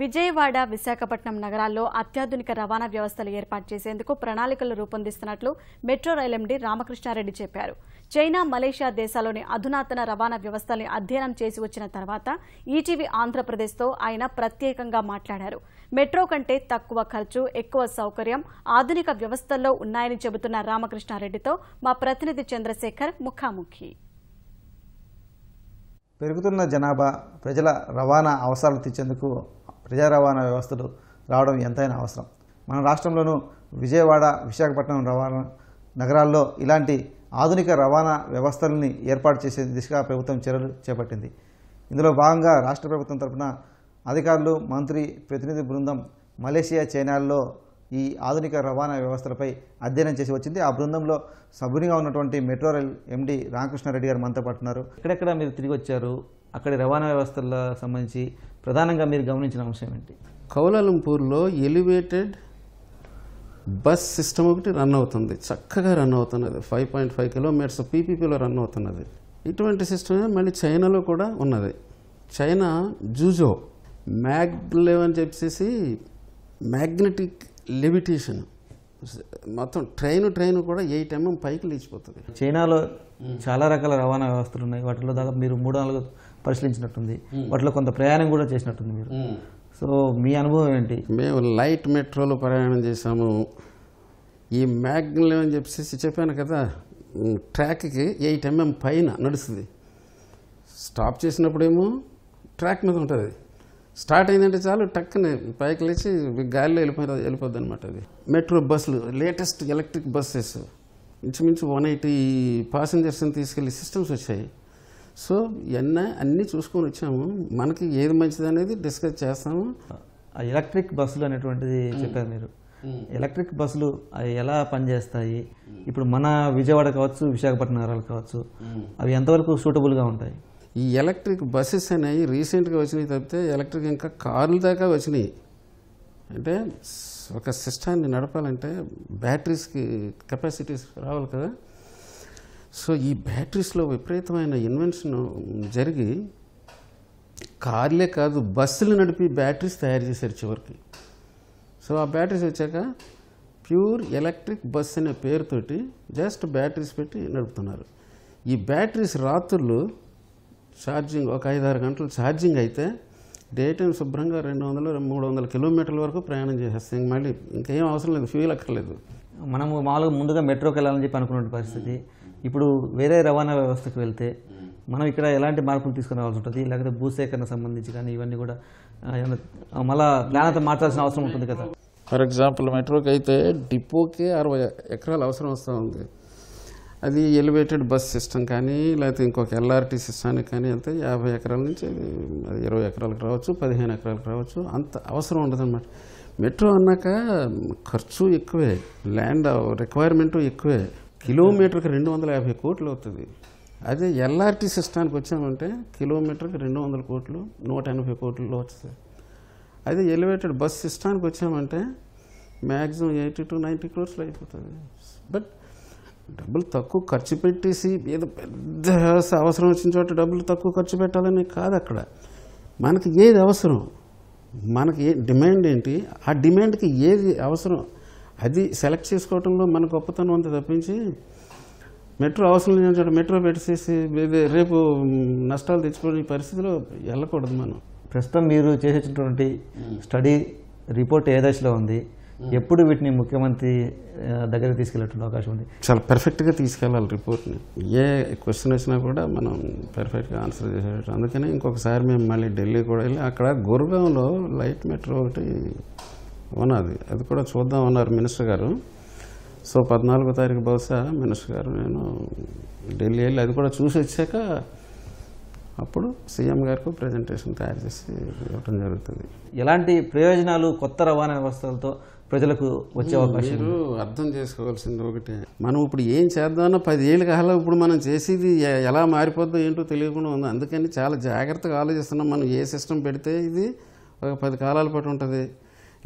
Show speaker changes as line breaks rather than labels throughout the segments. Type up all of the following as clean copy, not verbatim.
విజయవాడ, విశాఖపట్నం నగరాల్లో అత్యాధునిక రవాణా వ్యవస్థలు ఏర్పాటు చేసేందుకు ప్రణాళికలు రూపొందిస్తున్నట్లు మెట్రో రైల్ ఎండీ రామకృష్ణారెడ్డి చెప్పారు. చైనా, మలేషియా దేశాల్లోని అధునాతన రవాణా వ్యవస్థల్ని అధ్యయనం చేసి వచ్చిన తర్వాత ఈటీవీ ఆంధ్రప్రదేశ్తో ఆయన ప్రత్యేకంగా మాట్లాడారు. మెట్రో కంటే తక్కువ ఖర్చు, ఎక్కువ సౌకర్యం, ఆధునిక వ్యవస్థల్లో ఉన్నాయని చెబుతున్న రామకృష్ణారెడ్డితో మా ప్రతినిధి చంద్రశేఖర్ ముఖాముఖి.
పెరుగుతున్న జనాభా, ప్రజల రవాణా అవసరాలు తీర్చేందుకు ప్రజా రవాణా వ్యవస్థలు రావడం ఎంతైనా అవసరం. మన రాష్ట్రంలోనూ విజయవాడ, విశాఖపట్నం రవాణా నగరాల్లో ఇలాంటి ఆధునిక రవాణా వ్యవస్థలని ఏర్పాటు చేసే దిశగా ప్రభుత్వం చర్యలు చేపట్టింది. ఇందులో భాగంగా రాష్ట్ర ప్రభుత్వం తరఫున అధికారులు, మంత్రి ప్రతినిధి బృందం మలేషియా, చైనాల్లో ఈ ఆధునిక రవాణా వ్యవస్థలపై అధ్యయనం చేసి వచ్చింది. ఆ బృందంలో సభ్యునిగా ఉన్నటువంటి మెట్రో రైల్ ఎండీ రామకృష్ణారెడ్డి గారు మనతో పడుతున్నారు. ఎక్కడెక్కడ మీరు తిరిగి వచ్చారు, అక్కడి రవాణా వ్యవస్థల సంబంధించి ప్రధానంగా మీరు గమనించిన అంశం ఏంటి?
కౌలాలంపూర్లో ఎలివేటెడ్ బస్ సిస్టమ్ ఒకటి రన్ అవుతుంది, చక్కగా రన్ అవుతున్నది. 5.5 కిలోమీటర్స్ పీపీపీలో రన్ అవుతున్నది. ఇటువంటి సిస్టమే మళ్ళీ చైనాలో కూడా ఉన్నది. చైనా జూజో మ్యాగ్లెవ్ అని చెప్పేసి మ్యాగ్నెటిక్ లెవిటేషన్, మొత్తం ట్రైన్ కూడా 8 mm పైకి లేచిపోతుంది.
చైనాలో చాలా రకాల రవాణా వ్యవస్థలు ఉన్నాయి. వాటిలో దాదాపు మీరు 3-4 పరిశీలించినట్టుంది. వాటిలో కొంత ప్రయాణం కూడా చేసినట్టుంది మీరు. సో మీ అనుభవం ఏంటి?
మేము లైట్ మెట్రోలో ప్రయాణం చేసాము. ఈ మ్యాగ్లెవ్ అని చెప్పేసి చెప్పాను కదా, ట్రాక్కి 8 mm పైన నడుస్తుంది. స్టాప్ చేసినప్పుడేమో ట్రాక్ మీద ఉంటుంది. స్టార్ట్ అయిందంటే చాలు టక్కునే పైకి లేచి గాలిలో వెళ్ళిపోద్ది అనమాట. అది మెట్రో బస్సులు, లేటెస్ట్ ఎలక్ట్రిక్ బస్సెస్, ఇంచుమించు 180 ప్యాసింజర్స్ని తీసుకెళ్లి సిస్టమ్స్ వచ్చాయి. సో అన్నీ చూసుకొని వచ్చాము. మనకి ఏది మంచిది అనేది డిస్కస్ చేస్తాము.
ఎలక్ట్రిక్ బస్సులు అనేటువంటిది చెప్పారు మీరు. ఎలక్ట్రిక్ బస్సులు అవి ఎలా పనిచేస్తాయి? ఇప్పుడు మన విజయవాడ కావచ్చు, విశాఖపట్నం నగరాలు కావచ్చు, అవి ఎంతవరకు సూటబుల్గా ఉంటాయి?
ఈ ఎలక్ట్రిక్ బస్సెస్ అనేవి రీసెంట్గా వచ్చినాయి తప్పితే ఎలక్ట్రిక్ ఇంకా కార్ల దాకా వచ్చినాయి. అంటే ఒక సిస్టాన్ని నడపాలంటే బ్యాటరీస్కి కెపాసిటీస్ రావాలి కదా. సో ఈ బ్యాటరీస్లో విపరీతమైన ఇన్వెన్షన్ జరిగి కార్లే కాదు బస్సులు నడిపి బ్యాటరీస్ తయారు చేశారు చివరికి. సో ఆ బ్యాటరీస్ వచ్చాక ప్యూర్ ఎలక్ట్రిక్ బస్ అనే పేరుతోటి జస్ట్ బ్యాటరీస్ పెట్టి నడుపుతున్నారు. ఈ బ్యాటరీస్ రాత్రులు ఛార్జింగ్ ఒక 5-6 గంటలు ఛార్జింగ్ అయితే డే టైం శుభ్రంగా 200-300 కిలోమీటర్ల వరకు ప్రయాణం చేసేస్తాయి. మళ్ళీ ఇంకేం అవసరం లేదు, ఫ్యూల్ అక్కర్లేదు.
మనము మామూలుగా ముందుగా మెట్రోకి వెళ్ళాలని చెప్పి అనుకున్న పరిస్థితి. ఇప్పుడు వేరే రవాణా వ్యవస్థకు వెళ్తే మనం ఇక్కడ ఎలాంటి మార్పులు తీసుకుని రావాల్సి ఉంటుంది? లేకపోతే భూసేకరణ సంబంధించి కానీ ఇవన్నీ కూడా మళ్ళీ ప్లాన్ అంతా మార్చాల్సిన అవసరం ఉంటుంది కదా.
ఫర్ ఎగ్జాంపుల్ మెట్రోకి అయితే డిపోకే 60 ఎకరాలు అవసరం వస్తూ ఉంది. అది ఎలివేటెడ్ బస్ సిస్టమ్ కానీ లేకపోతే ఇంకొక ఎల్ఆర్టీ సిస్టానికి కానీ వెళ్తే 50 ఎకరాల నుంచి 20 ఎకరాలకు రావచ్చు, 15 ఎకరాలకు రావచ్చు. అంత అవసరం ఉండదు అన్నమాట. మెట్రో అన్నాక ఖర్చు ఎక్కువే, ల్యాండ్ రిక్వైర్మెంటు ఎక్కువే. కిలోమీటర్కి 250 కోట్లు అవుతుంది. అదే ఎల్ఆర్టీ సిస్టానికి వచ్చామంటే కిలోమీటర్కి 200 కోట్లు, 180 కోట్లలో వస్తుంది. అదే ఎలివేటెడ్ బస్ సిస్టానికి వచ్చామంటే మ్యాక్సిమం 80 to 90 crores అయిపోతుంది. బట్ డబ్బులు తక్కువ ఖర్చు పెట్టేసి ఏదో పెద్ద అవసరం వచ్చిన చోట డబ్బులు తక్కువ ఖర్చు పెట్టాలని కాదు. అక్కడ మనకి ఏది అవసరం, మనకి డిమాండ్ ఏంటి, ఆ డిమాండ్కి ఏది అవసరం అది సెలెక్ట్ చేసుకోవడంలో మన గొప్పతనం అంత తప్పించి మెట్రో అవసరం లేని చోట మెట్రో పెట్టేసేసి రేపు నష్టాలు తెచ్చుకునే పరిస్థితిలో వెళ్ళకూడదు మనం.
ప్రస్తుతం మీరు చేసేటటువంటి స్టడీ రిపోర్ట్ ఏ దశలో ఉంది? ఎప్పుడు వీటిని ముఖ్యమంత్రి దగ్గర తీసుకెళ్ళేటువంటి అవకాశం ఉంది?
చాలా పర్ఫెక్ట్గా తీసుకెళ్ళాలి రిపోర్ట్ని. ఏ క్వశ్చన్ వచ్చినా కూడా మనం పర్ఫెక్ట్గా ఆన్సర్ చేసేటట్టు. అందుకని ఇంకొకసారి మేము మళ్ళీ ఢిల్లీ కూడా వెళ్ళి అక్కడ గుర్గాంలో లైట్ మెట్రో ఒకటి ఉన్నది, అది కూడా చూద్దాం అన్నారు మినిస్టర్ గారు. సో 14వ తారీఖు బహుశా మినిస్టర్ గారు నేను ఢిల్లీ వెళ్ళి అది కూడా చూసి వచ్చాక అప్పుడు సీఎం గారికి ప్రజెంటేషన్ తయారు చేసి ఇవ్వడం జరుగుతుంది.
ఎలాంటి ప్రయోజనాలు కొత్త రవాణా వ్యవస్థలతో ప్రజలకు వచ్చే అవకాశం?
మీరు అర్థం చేసుకోవాల్సింది ఒకటే, మనం ఇప్పుడు ఏం చేద్దామన్నా 10 ఏళ్ళు కాలం ఇప్పుడు మనం చేసేది ఎలా మారిపోద్దో ఏంటో తెలియకుండా ఉంది. అందుకని చాలా జాగ్రత్తగా ఆలోచిస్తున్నాం. మనం ఏ సిస్టమ్ పెడితే ఇది ఒక 10 కాలాల పాటు ఉంటుంది,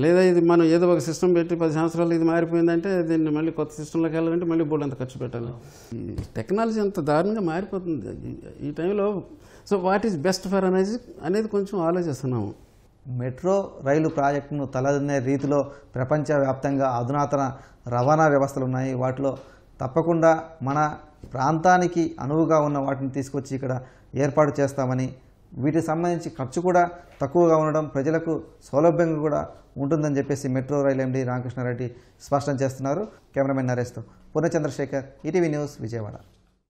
లేదా ఇది మనం ఏదో ఒక సిస్టమ్ పెట్టి 10 సంవత్సరాలు ఇది మారిపోయిందంటే దీన్ని మళ్ళీ కొత్త సిస్టంలోకి వెళ్ళాలంటే మళ్ళీ బోర్డు అంత ఖర్చు పెట్టాలి. ఈ టెక్నాలజీ అంత దారుణంగా మారిపోతుంది ఈ టైంలో. So what is best for అనేది కొంచెం ఆలోచిస్తున్నాము.
మెట్రో రైలు ప్రాజెక్టును తలదన్నే రీతిలో ప్రపంచవ్యాప్తంగా అధునాతన రవాణా వ్యవస్థలు ఉన్నాయి. వాటిలో తప్పకుండా మన ప్రాంతానికి అనువుగా ఉన్న వాటిని తీసుకొచ్చి ఇక్కడ ఏర్పాటు చేస్తామని, వీటికి సంబంధించి ఖర్చు కూడా తక్కువగా ఉండడం, ప్రజలకు సౌలభ్యంగా కూడా ఉంటుందని చెప్పేసి మెట్రో రైలు ఎండీ రామకృష్ణారెడ్డి స్పష్టం చేస్తున్నారు. కెమెరామెన్ నరేష్తో పూర్ణచంద్రశేఖర్, ఈటీవీ న్యూస్, విజయవాడ.